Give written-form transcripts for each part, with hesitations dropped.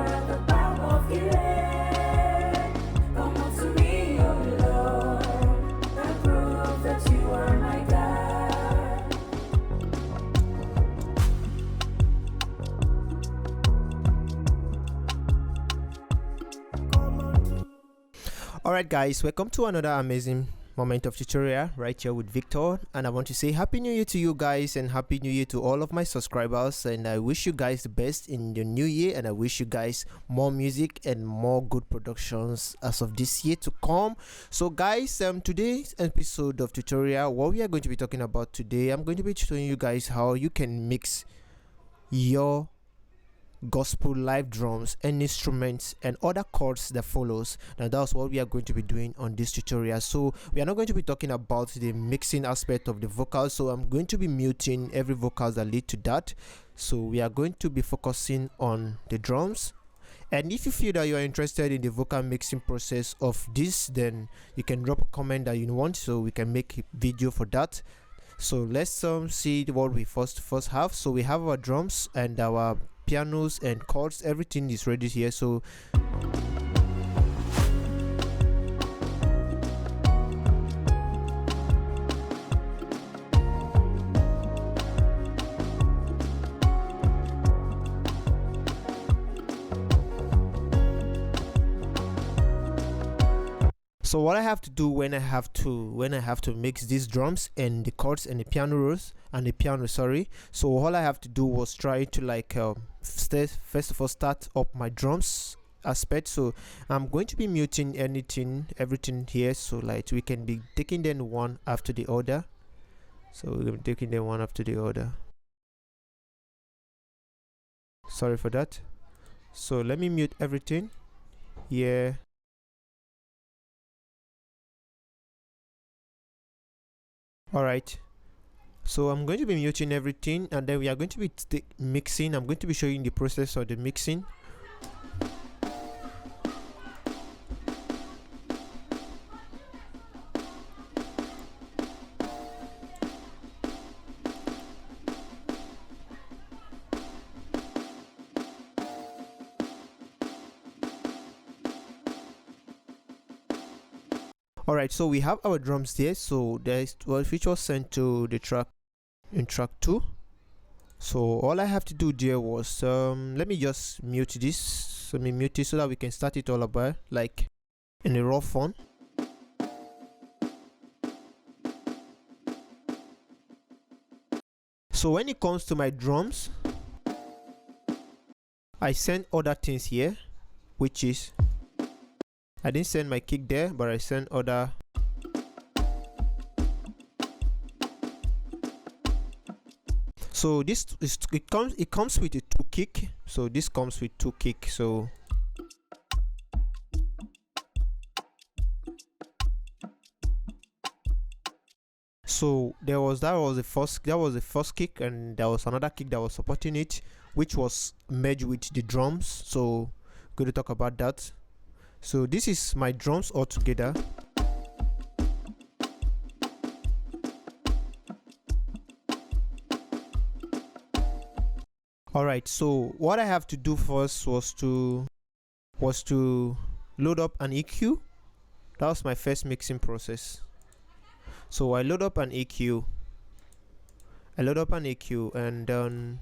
at the palm of your hand. Come unto me, O Lord, and prove that you are my God. Alright guys, welcome to another amazing moment of tutorial right here with Victor, and I want to say happy new year to you guys and happy new year to all of my subscribers, and I wish you guys the best in the new year, and I wish you guys more music and more good productions as of this year to come. So guys, today's episode of tutorial, what we are going to be talking about today, I'm going to be showing you guys how you can mix your gospel live drums and instruments and other chords that follows. Now that's what we are going to be doing on this tutorial. So we are not going to be talking about the mixing aspect of the vocals, so I'm going to be muting every vocals that lead to that. So we are going to be focusing on the drums, and if you feel that you are interested in the vocal mixing process of this, then you can drop a comment that you want so we can make a video for that. So let's see what we first have. So we have our drums and our pianos and chords, everything is ready here. So what I have to do when I have to mix these drums and the chords and the piano sorry, so all I have to do was try to like first of all start up my drums aspect. So I'm going to be muting everything here, so like we can be taking them one after the other. So we're going to be taking them one after the other. Sorry for that. So let me mute everything here. Alright, so I'm going to be muting everything, and then we are going to be mixing. I'm going to be showing the process of the mixing. Alright, so we have our drums there. So there's which was sent to the track in track 2. So all I have to do there was let me just mute this. So let me mute it so that we can start it all about like in a raw form. So when it comes to my drums, I send other things here, which is I didn't send my kick there, but I sent other. So this is it comes with a 2 kick. So this comes with 2 kick. So that was the first kick, and there was another kick that was supporting it, which was merged with the drums. So going to talk about that. So this is my drums all together. Alright, so what I have to do first was to load up an EQ. That was my first mixing process. So I load up an EQ. And then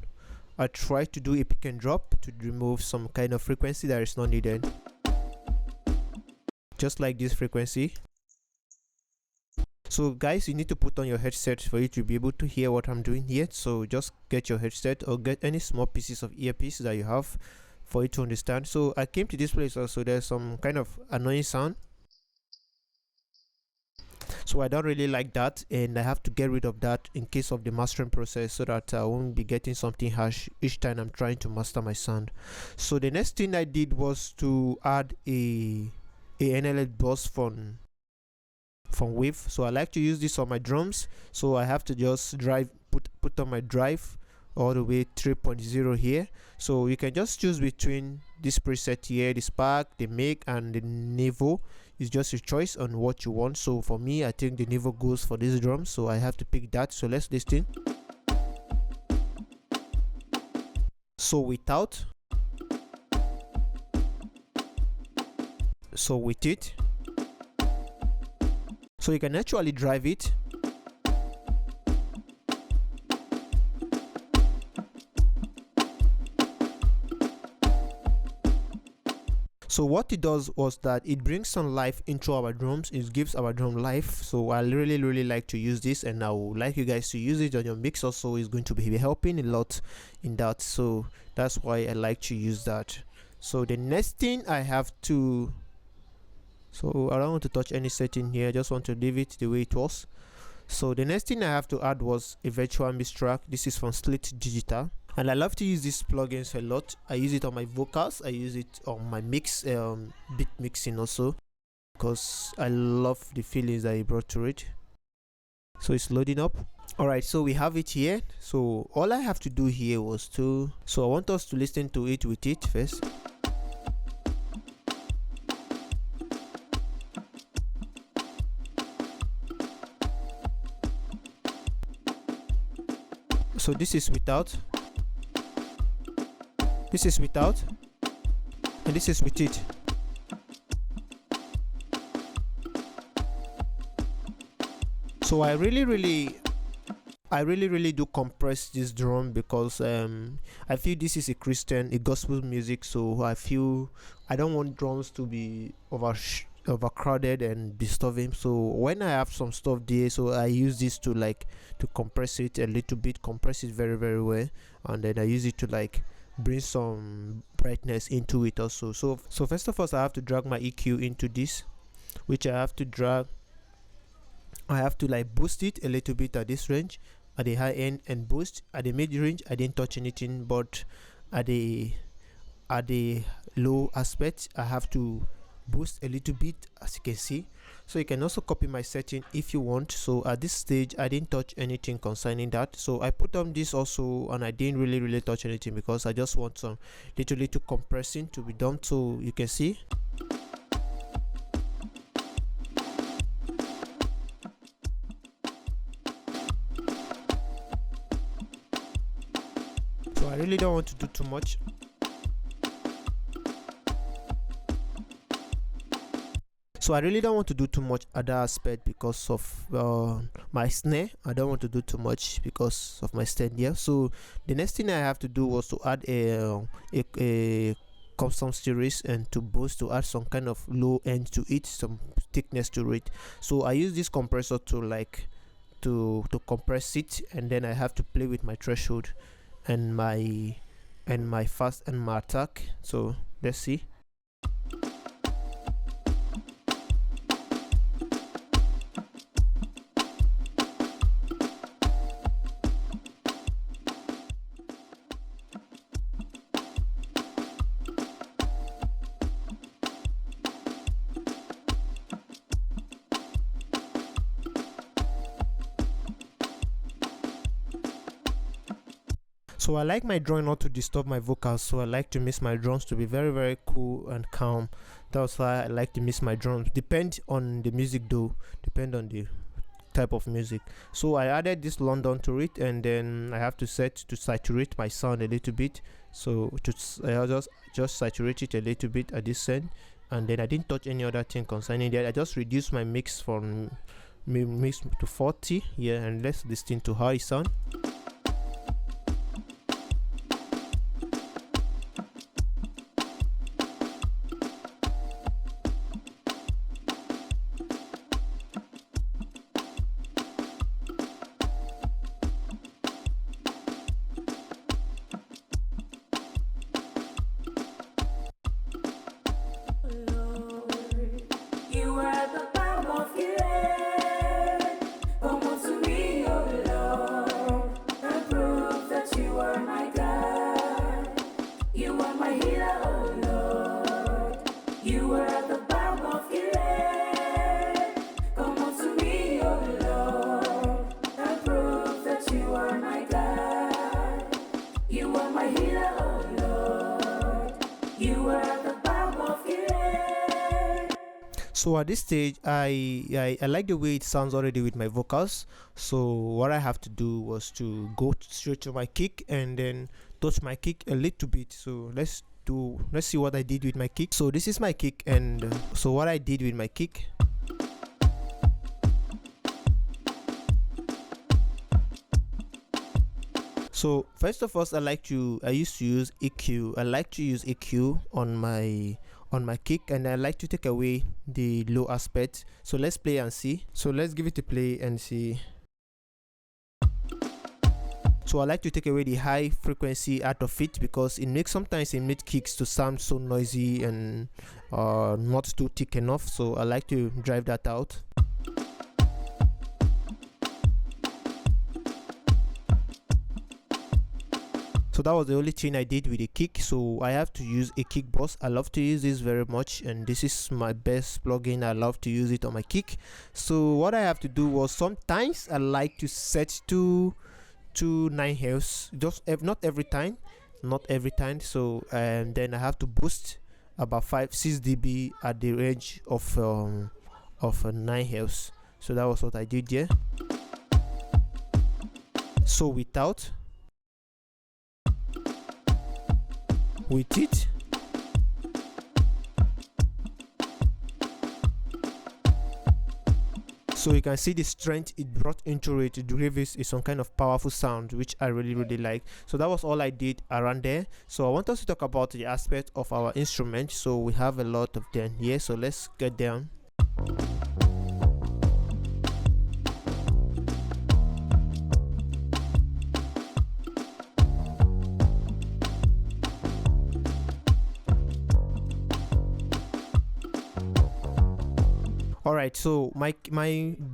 I try to do a pick and drop to remove some kind of frequency that is not needed. Just like this frequency. So guys, you need to put on your headset for you to be able to hear what I'm doing here. So just get your headset or get any small pieces of earpiece that you have for you to understand. So I came to this place also, there's some kind of annoying sound, so I don't really like that, and I have to get rid of that in case of the mastering process, so that I won't be getting something harsh each time I'm trying to master my sound. So the next thing I did was to add a NLL bus from Wave. So I like to use this on my drums, so I have to just put on my drive all the way 3.0 here. So you can just choose between this preset here, the Spark, the Make, and the Niveau. It's just your choice on what you want. So for me, I think the Niveau goes for this drum, so I have to pick that. So let's listen. So without, so with it, so you can actually drive it. So what it does was that it brings some life into our drums. It gives our drum life. So I really like to use this, and I would like you guys to use it on your mix also. Is going to be helping a lot in that, so that's why I like to use that. So the next thing I have to, so I don't want to touch any setting here, I just want to leave it the way it was. So the next thing I have to add was a virtual mix track. This is from Slate Digital, and I love to use these plugins a lot. I use it on my vocals, I use it on my mix, beat mixing also, because I love the feelings that it brought to it. So it's loading up. Alright, so we have it here. So all I have to do here was to, so I want us to listen to it with it first. So this is without, this is without, and this is with it. So I really do compress this drum, because I feel this is a gospel music, so I feel I don't want drums to be overcrowded and disturbing. So when I have some stuff there, so I use this to compress it a little bit, compress it very well, and then I use it to bring some brightness into it also. So first of all, I have to drag my EQ into this, which I have to boost it a little bit at this range, at the high end, and boost at the mid range. I didn't touch anything, but at the low aspect I have to boost a little bit, as you can see. So you can also copy my setting if you want. So at this stage I didn't touch anything concerning that. So I put on this also, and I didn't really touch anything, because I just want some little compressing to be done. So you can see. So I really don't want to do too much. So I really don't want to do too much at that aspect because of my snare. I don't want to do too much because of my snare here. So the next thing I have to do was to add a custom series, and to boost, to add some kind of low end to it, some thickness to it. So I use this compressor to compress it, and then I have to play with my threshold and my fast and my attack. So let's see. So I like my drum not to disturb my vocals, so I like to mix my drums to be very cool and calm. That's why I like to mix my drums. Depend on the music though, depend on the type of music. So I added this London to it, and then I have to set to saturate my sound a little bit. So I just saturate it a little bit at this end, and then I didn't touch any other thing concerning that. I just reduced my mix from mix to 40. Yeah, and let's listen to how it sound. You are at the bottom of Gilead. Come unto me, O Lord, and prove that you are my God. You are my healer, O Lord. You are at the bottom of Gilead. Come unto me, O Lord, and prove that you are my God. You are my healer, O Lord. You are at the bottom of Gilead. So at this stage I like the way it sounds already with my vocals. So what I have to do was to go straight to my kick and then touch my kick a little bit. So let's let's see what I did with my kick. So this is my kick, and so what I did with my kick. So first of all, I used to use EQ. I like to use EQ on my kick, and I like to take away the low aspect. So let's play and see. So let's give it a play and see. So I like to take away the high frequency out of it, because sometimes it makes kicks to sound so noisy and not too thick enough. So I like to drive that out. So that was the only thing I did with the kick. So I have to use a kick boss. I love to use this very much, and this is my best plugin. I love to use it on my kick. So what I have to do was, sometimes I like to set to 9 hertz, not every time. So then I have to boost about 5-6 dB at the range of 9 hertz. So that was what I did here. So without, with it, so you can see the strength it brought into it. It gives is some kind of powerful sound, which I really like. So that was all I did around there. So I want us to talk about the aspect of our instrument. So we have a lot of them here, so let's get down. Alright, so my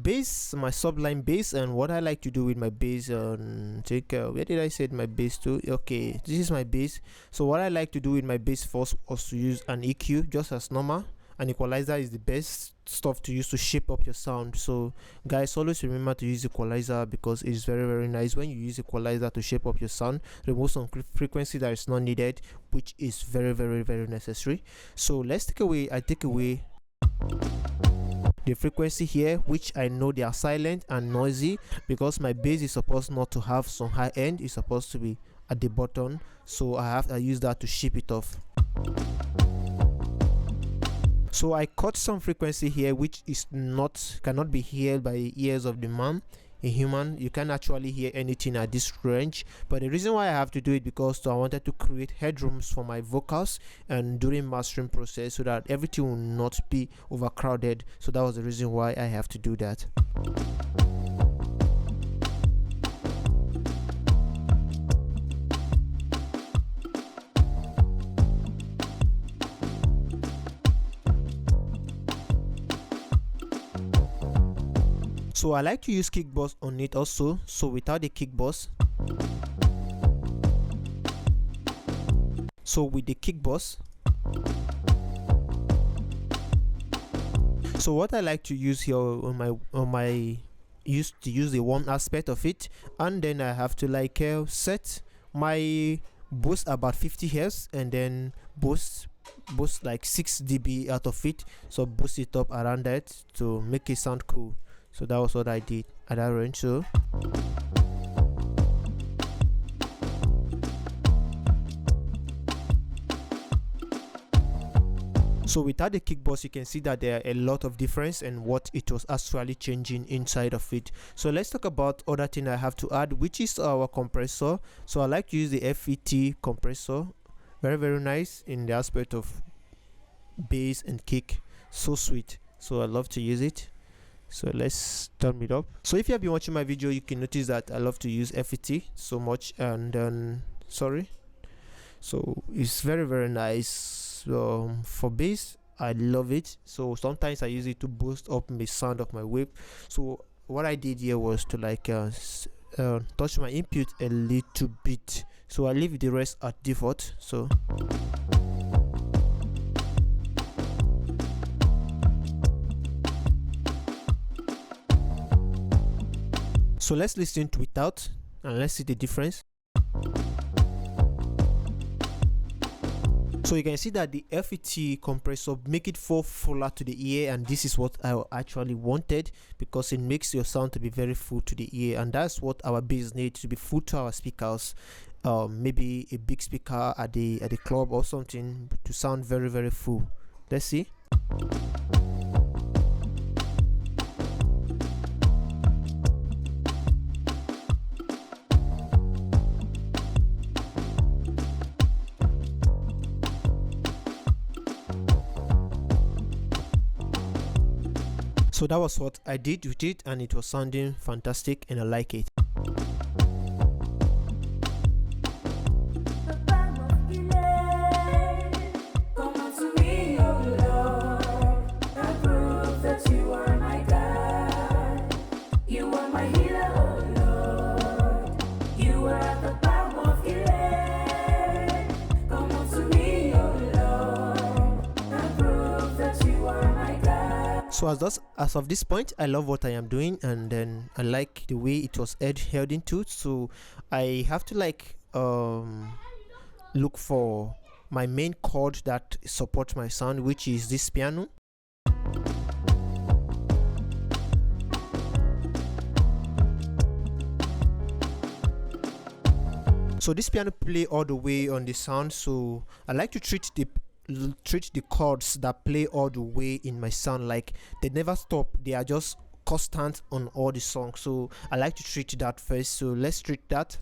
bass, my sublime bass, and what I like to do with my bass, where did I set my bass to? Okay, this is my bass. So what I like to do with my bass first was to use an EQ, just as normal. An equalizer is the best stuff to use to shape up your sound. So guys, always remember to use equalizer, because it's very nice when you use equalizer to shape up your sound. Remove some frequency that is not needed, which is very necessary. So let's take away the frequency here, which I know they are silent and noisy, because my bass is supposed not to have some high end. It's supposed to be at the bottom. So I use that to shape it off. So I cut some frequency here, which is cannot be heard by the ears of the man. A human, you can actually hear anything at this range. But the reason why I have to do it, because I wanted to create headrooms for my vocals and during mastering process, so that everything will not be overcrowded. So that was the reason why I have to do that. So I like to use kick boss on it also. So without the kick boss, so with the kick boss, so what I like to use here use the warm aspect of it, and then I have to set my boost about 50 hertz, and then boost like 6 dB out of it. So boost it up around that to make it sound cool. So that was what I did at that range. So without the kick boss, you can see that there are a lot of difference and what it was actually changing inside of it. So let's talk about other thing I have to add, which is our compressor. So I like to use the FET compressor. Very nice in the aspect of bass and kick. So sweet. So I love to use it. So let's turn it up. So if you have been watching my video, you can notice that I love to use FET so much. And then so it's very nice. For bass, I love it. So sometimes I use it to boost up the sound of my whip. So what I did here was to touch my input a little bit. So I leave the rest at default. So let's listen to without and let's see the difference. So you can see that the FET compressor make it fall fuller to the ear, and this is what I actually wanted, because it makes your sound to be very full to the ear, and that's what our bass needs, to be full to our speakers. maybe a big speaker at the club or something to sound very, very full. Let's see. So that was what I did with it, and it was sounding fantastic and I like it. So as of this point, I love what I am doing, and then I like the way it was held into. So I have to like look for my main chord that supports my sound, which is this piano. So this piano play all the way on the sound, so I like to treat the chords that play all the way in my sound like they never stop, they are just constant on all the songs. So I like to treat that first, so let's treat that.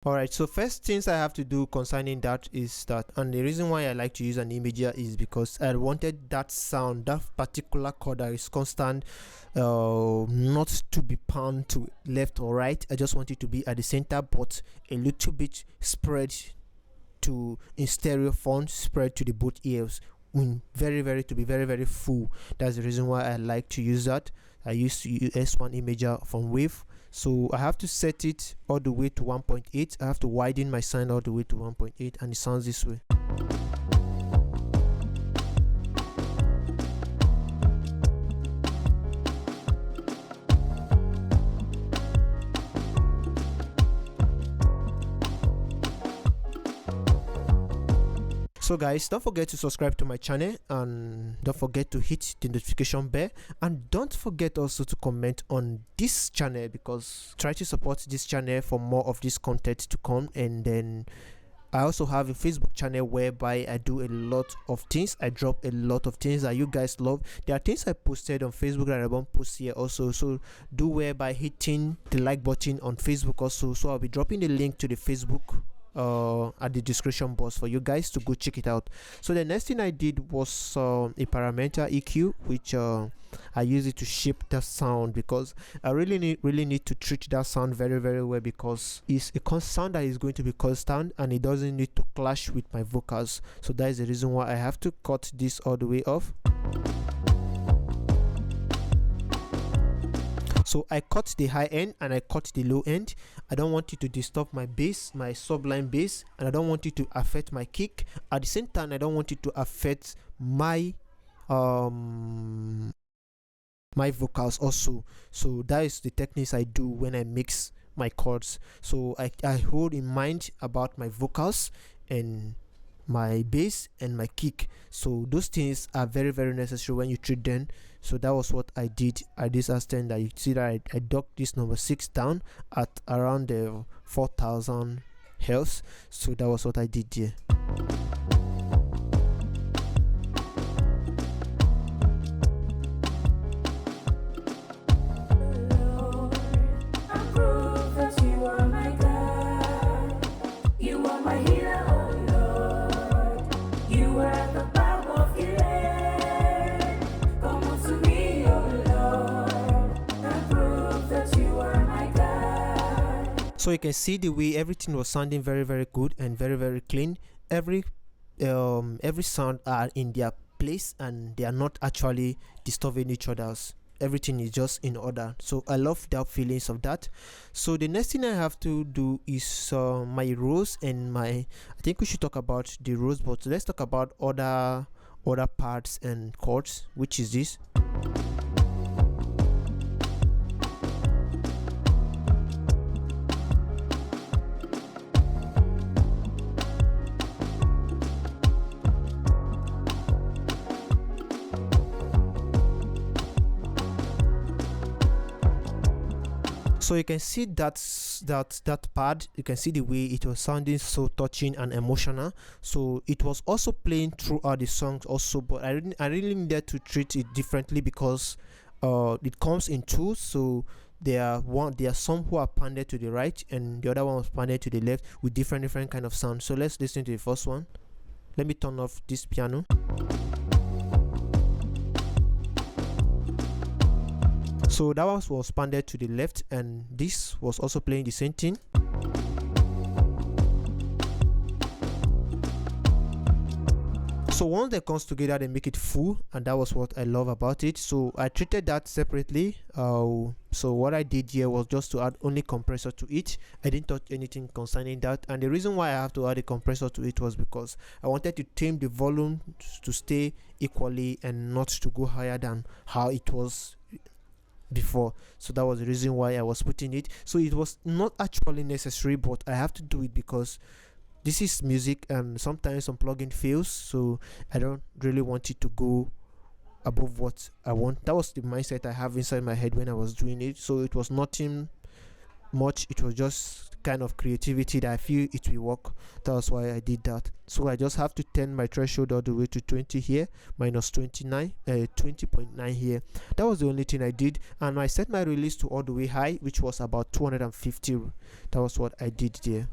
Alright, so first things I have to do concerning that is that, and the reason why I like to use an imager is because I wanted that sound, that particular chord that is constant, not to be panned to left or right. I just want it to be at the center, but a little bit spread to in stereo font, spread to the both ears, to be very full. That's the reason why I like to use that. I used to use S1 imager from Wave. So I have to set it all the way to 1.8. I have to widen my sound all the way to 1.8, and it sounds this way. So guys, don't forget to subscribe to my channel, and don't forget to hit the notification bell, and don't forget also to comment on this channel, because try to support this channel for more of this content to come. And then I also have a Facebook channel whereby I do a lot of things. I drop a lot of things that you guys love. There are things I posted on Facebook that I won't post here also, so do by hitting the like button on Facebook also. So I'll be dropping the link to the Facebook at the description box for you guys to go check it out. So the next thing I did was a parameter EQ, which I use it to shape the sound, because I really need to treat that sound very well, because it's a sound that is going to be constant and it doesn't need to clash with my vocals. So that is the reason why I have to cut this all the way off. So I cut the high end and I cut the low end. I don't want it to disturb my bass, my sublime bass, and I don't want it to affect my kick. At the same time, I don't want it to affect my my vocals also. So that is the techniques I do when I mix my chords. So I hold in mind about my vocals and my bass and my kick. So those things are very necessary when you treat them. So that was what I did at this extent. That you see that I docked this number 6 down at around the 4000 hertz. So that was what I did here. So you can see the way everything was sounding very good and very clean. Every sound are in their place and they are not actually disturbing each other's. Everything is just in order. So I love that feelings of that. So the next thing I have to do is my rows and I think we should talk about the rows, but let's talk about other parts and chords, which is this. So you can see that pad, you can see the way it was sounding so touching and emotional. So it was also playing throughout the songs also, but I really needed to treat it differently because it comes in two. So there are some who are panded to the right and the other one was panded to the left with different kind of sound. So let's listen to the first one. Let me turn off this piano. So that was panded to the left and this was also playing the same thing. So once they comes together, they make it full, and that was what I love about it. So I treated that separately. So what I did here was just to add only compressor to it. I didn't touch anything concerning that, and the reason why I have to add a compressor to it was because I wanted to tame the volume to stay equally and not to go higher than how it was before. So that was the reason why I was putting it. So it was not actually necessary, but I have to do it because this is music and sometimes some plugin fails, so I don't really want it to go above what I want. That was the mindset I have inside my head when I was doing it. So it was nothing much, it was just kind of creativity that I feel it will work. That was why I did that. So I just have to turn my threshold all the way to 20 here, minus 20.9 here. That was the only thing I did, and I set my release to all the way high, which was about 250. That was what I did there.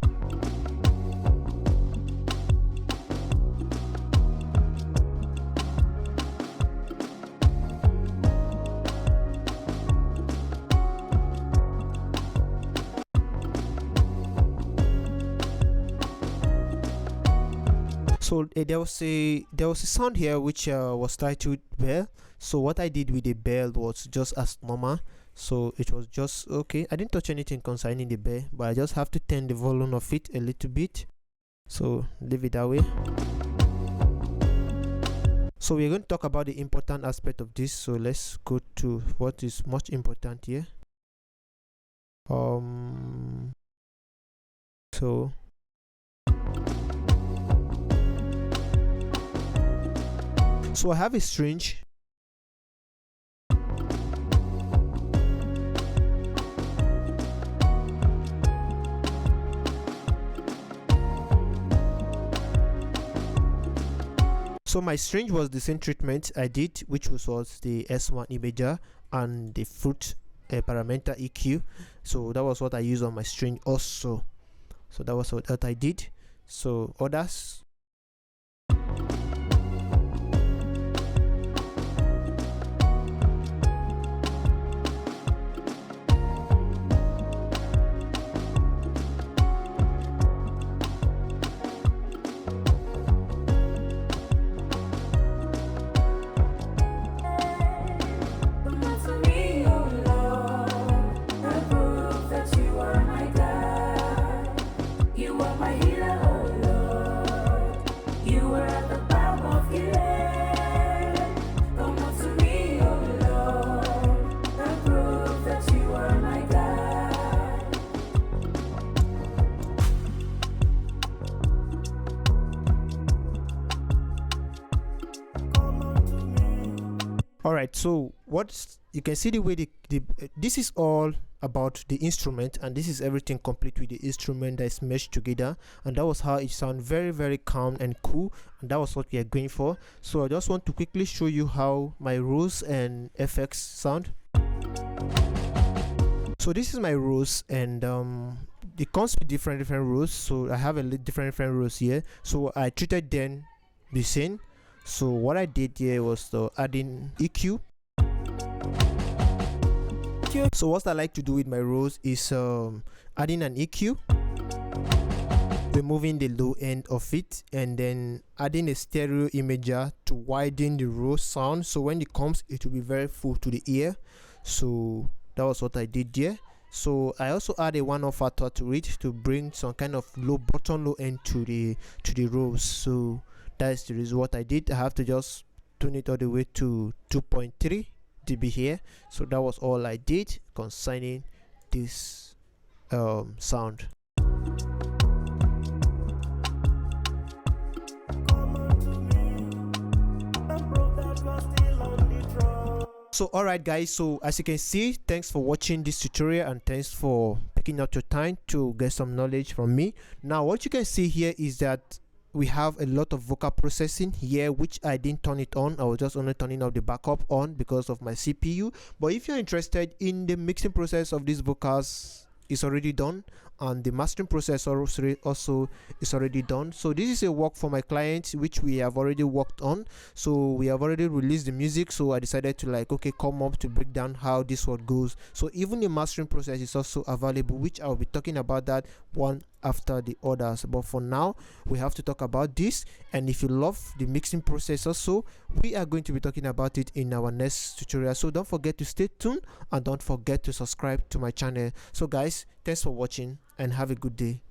So there was a sound here which was titled bell. So what I did with the bell was just as normal. So it was just okay. I didn't touch anything concerning the bell, but I just have to turn the volume of it a little bit. So leave it that way. So we're going to talk about the important aspect of this. So let's go to what is much important here. So I have a strange. So my strange was the same treatment I did, which was the S1 imager and the fruit parameter EQ. So that was what I used on my string also. So that was what I did. So others. Alright, so what you can see the way this is all about the instrument, and this is everything complete with the instrument that is meshed together, and that was how it sound very calm and cool, and that was what we are going for. So I just want to quickly show you how my rows and effects sound. So this is my rows, and it comes with different rows. So I have a different rows here, so I treated them the same. So what I did here was to add in EQ. So what I like to do with my rows is adding an EQ, removing the low end of it, and then adding a stereo imager to widen the row sound, so when it comes it will be very full to the ear. So that was what I did there. So I also add a one-off factor to it to bring some kind of low end to the rows. So that's the reason what I did. I have to just tune it all the way to 2.3 dB here. So that was all I did concerning this sound. So alright guys, so as you can see, thanks for watching this tutorial and thanks for picking up your time to get some knowledge from me. Now what you can see here is that we have a lot of vocal processing here, which I didn't turn it on. I was just only turning off the backup on because of my CPU. But if you're interested in the mixing process of these vocals, it's already done, and the mastering process also is already done. So this is a work for my client which we have already worked on. So we have already released the music, so I decided to like come up to break down how this one goes. So even the mastering process is also available, which I'll be talking about that one after the others. But for now, we have to talk about this, and if you love the mixing process also, we are going to be talking about it in our next tutorial. So don't forget to stay tuned and don't forget to subscribe to my channel. So guys, thanks for watching and have a good day.